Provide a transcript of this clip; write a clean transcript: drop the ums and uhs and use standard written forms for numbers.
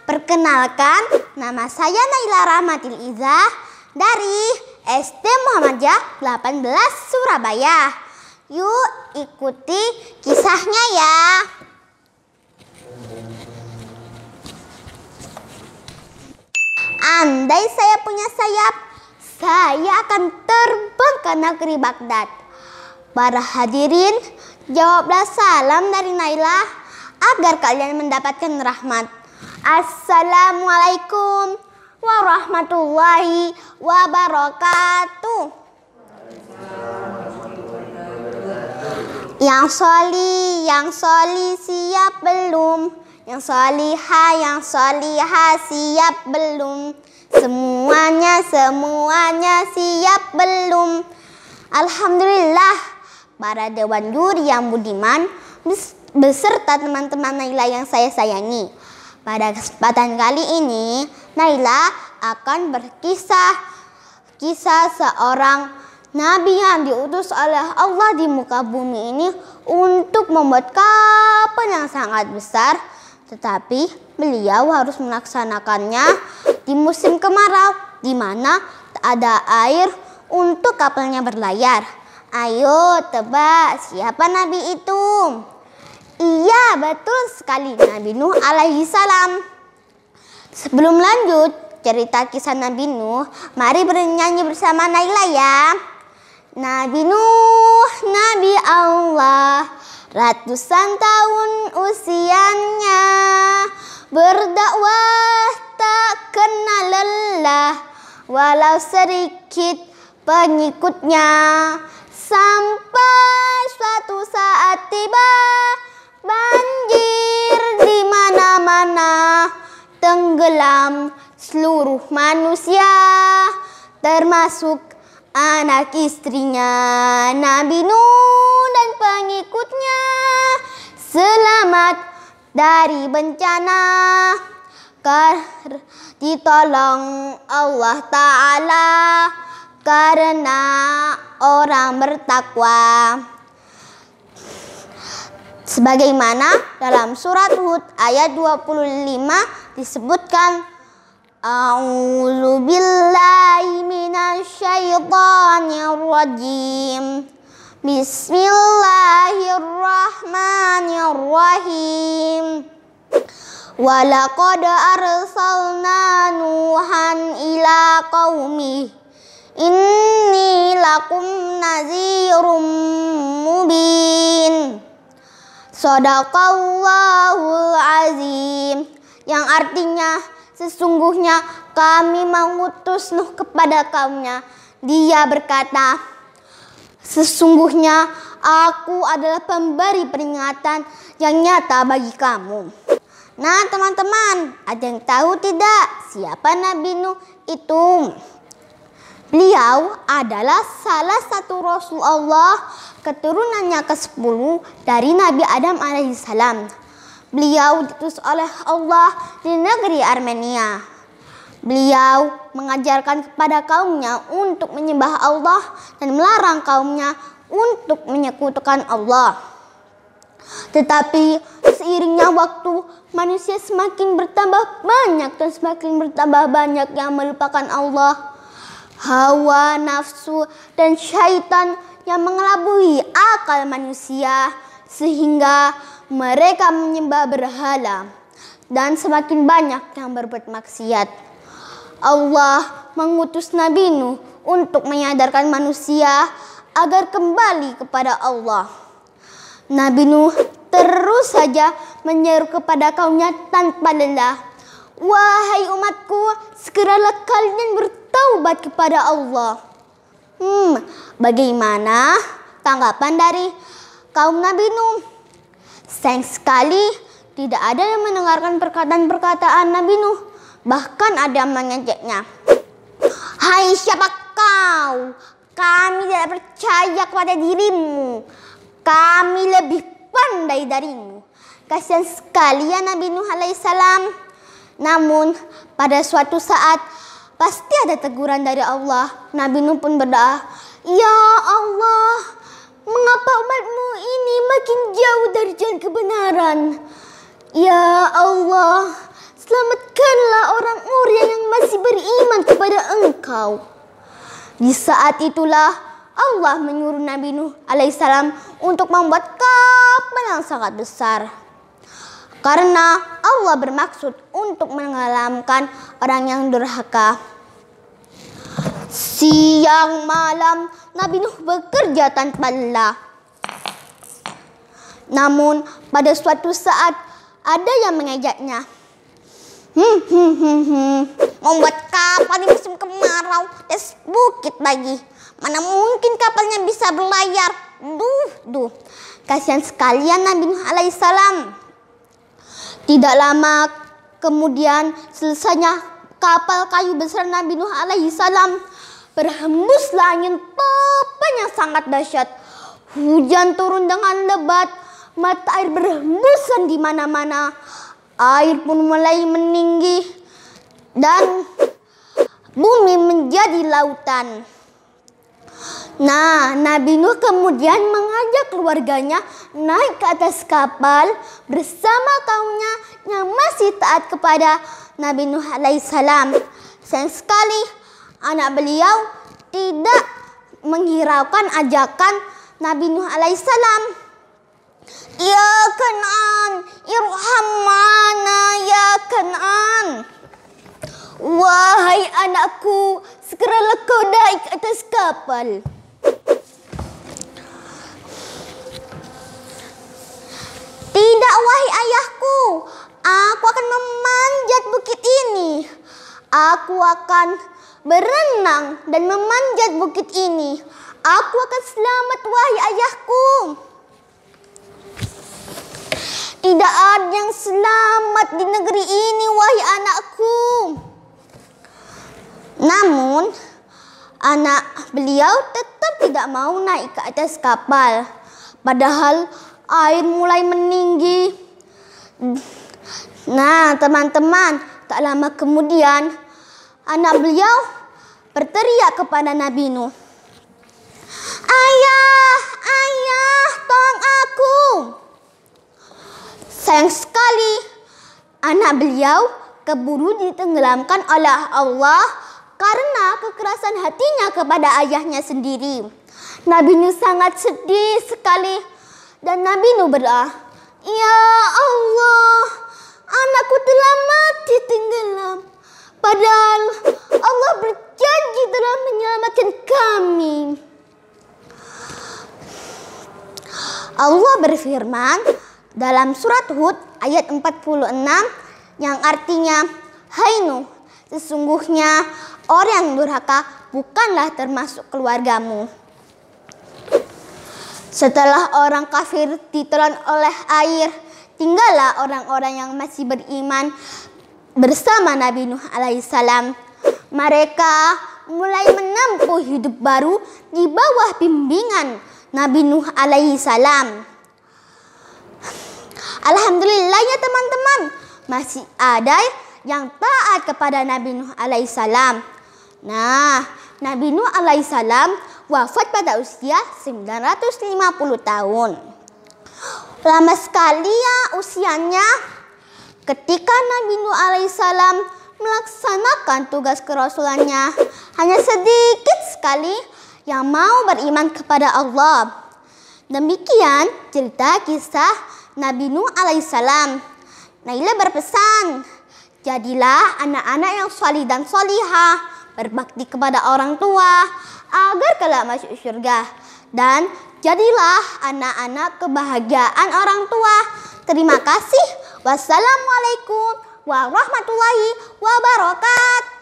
Perkenalkan, nama saya Naila Rahmatil Izzah dari SD Muhammadiyah 18 Surabaya. Yuk ikuti kisahnya ya. Andai saya punya sayap, saya akan terbang ke negeri Baghdad. Para hadirin, jawablah salam dari Naila agar kalian mendapatkan rahmat. Assalamualaikum warahmatullahi wabarakatuh. Yang soli siap belum? Yang soliha siap belum? Semuanya siap belum? Alhamdulillah, para dewan juri yang budiman beserta teman-teman Naila yang saya sayangi. Pada kesempatan kali ini, Naila akan berkisah seorang nabi yang diutus oleh Allah di muka bumi ini untuk membuat kapal yang sangat besar, tetapi beliau harus melaksanakannya di musim kemarau, di mana tak ada air untuk kapalnya berlayar. Ayo tebak siapa nabi itu? Iya, betul sekali, Nabi Nuh alaihi salam. Sebelum lanjut cerita kisah Nabi Nuh, mari bernyanyi bersama Naila ya. Nabi Nuh, Nabi Allah, ratusan tahun usianya, berdakwah tak kenal lelah, walau sedikit pengikutnya, sampai suatu saat tiba banjir di mana-mana, tenggelam seluruh manusia, termasuk anak istrinya. Nabi Nuh dan pengikutnya selamat dari bencana, ditolong Allah Ta'ala karena orang bertakwa. Sebagaimana dalam surat Hud ayat 25 disebutkan, A'udzu billahi minasyaitonir rajim. Bismillahirrahmanirrahim. Walaqad arsalna Nuhan ila qaumih, inni lakum nazirum mubin. Shadaqallahul azim, yang artinya sesungguhnya kami mengutus Nuh kepada kaumnya. Dia berkata, sesungguhnya aku adalah pemberi peringatan yang nyata bagi kamu. Nah teman-teman, ada yang tahu tidak siapa Nabi Nuh itu? Beliau adalah salah satu Rasul Allah, keturunannya ke-10 dari Nabi Adam alaihissalam. Beliau diutus oleh Allah di negeri Armenia. Beliau mengajarkan kepada kaumnya untuk menyembah Allah dan melarang kaumnya untuk menyekutukan Allah. Tetapi seiringnya waktu, manusia semakin bertambah banyak dan semakin bertambah banyak yang melupakan Allah. Hawa nafsu dan syaitan yang mengelabui akal manusia sehingga mereka menyembah berhala dan semakin banyak yang berbuat maksiat. Allah mengutus Nabi Nuh untuk menyadarkan manusia agar kembali kepada Allah. Nabi Nuh terus saja menyeru kepada kaumnya tanpa lelah, wahai umatku, segeralah kalian bertaubat kepada Allah. Bagaimana tanggapan dari kaum Nabi Nuh? Sayang sekali tidak ada yang mendengarkan perkataan-perkataan Nabi Nuh. Bahkan ada yang mengejeknya. Hai siapa kau? Kami tidak percaya kepada dirimu. Kami lebih pandai darimu. Kasihan sekali ya Nabi Nuh alaihissalam. Namun pada suatu saat pasti ada teguran dari Allah. Nabi Nuh pun berdoa, ya Allah, mengapa umatmu ini makin jauh dari jalan kebenaran? Ya Allah, selamatkanlah orang-orang yang masih beriman kepada Engkau. Di saat itulah Allah menyuruh Nabi Nuh alaihissalam untuk membuat kapal yang sangat besar. Karena Allah bermaksud untuk menenggelamkan orang yang durhaka. Siang malam Nabi Nuh bekerja tanpa lelah. Namun pada suatu saat ada yang mengejaknya. Membuat kapal di musim kemarau dan bukit lagi. Mana mungkin kapalnya bisa berlayar. Duh. Kasihan sekalian Nabi Nuh alaihissalam. Tidak lama kemudian selesainya kapal kayu besar Nabi Nuh alaihissalam, berhembuslah angin topan yang sangat dahsyat. Hujan turun dengan lebat, mata air berhembusan di mana-mana. Air pun mulai meninggi dan bumi menjadi lautan. Nah, Nabi Nuh kemudian mengajak keluarganya naik ke atas kapal bersama kaumnya yang masih taat kepada Nabi Nuh alaihissalam. Sayang sekali anak beliau tidak menghiraukan ajakan Nabi Nuh alaihissalam. Ya Kan'an, irham mana ya Kan'an. Wahai anakku, segeralah kau naik ke atas kapal. Tidak, wahai ayahku, aku akan memanjat bukit ini. Aku akan berenang dan memanjat bukit ini. Aku akan selamat, wahai ayahku. Tidak ada yang selamat di negeri ini, wahai anakku. Namun, anak beliau tetap tidak mau naik ke atas kapal. Padahal air mulai meninggi. Nah, teman-teman, tak lama kemudian anak beliau berteriak kepada Nabi Nuh. Ayah, tolong aku. Sayang sekali, anak beliau keburu ditenggelamkan oleh Allah karena kekerasan hatinya kepada ayahnya sendiri. Nabi Nuh sangat sedih sekali dan Nabi Nuh berdoa, Ya Allah, anakku telah mati tenggelam. Padahal Allah berjanji telah menyelamatkan kami. Allah berfirman dalam surat Hud ayat 46 yang artinya, Hai Nuh, sesungguhnya orang yang durhaka bukanlah termasuk keluargamu. Setelah orang kafir ditelan oleh air, tinggallah orang-orang yang masih beriman bersama Nabi Nuh alaihissalam. Mereka mulai menempuh hidup baru di bawah bimbingan Nabi Nuh alaihissalam. Alhamdulillah ya teman-teman, masih ada yang taat kepada Nabi Nuh alaihissalam. Nah, Nabi Nuh alaihissalam wafat pada usia 950 tahun. Lama sekali ya usianya. Ketika Nabi Nuh alaihissalam melaksanakan tugas kerasulannya, hanya sedikit sekali yang mau beriman kepada Allah. Demikian cerita kisah Nabi Nuh alaihissalam. Naila berpesan, jadilah anak-anak yang salih dan salihah, berbakti kepada orang tua agar kelak masuk surga, dan jadilah anak-anak kebahagiaan orang tua. Terima kasih. Wassalamualaikum warahmatullahi wabarakatuh.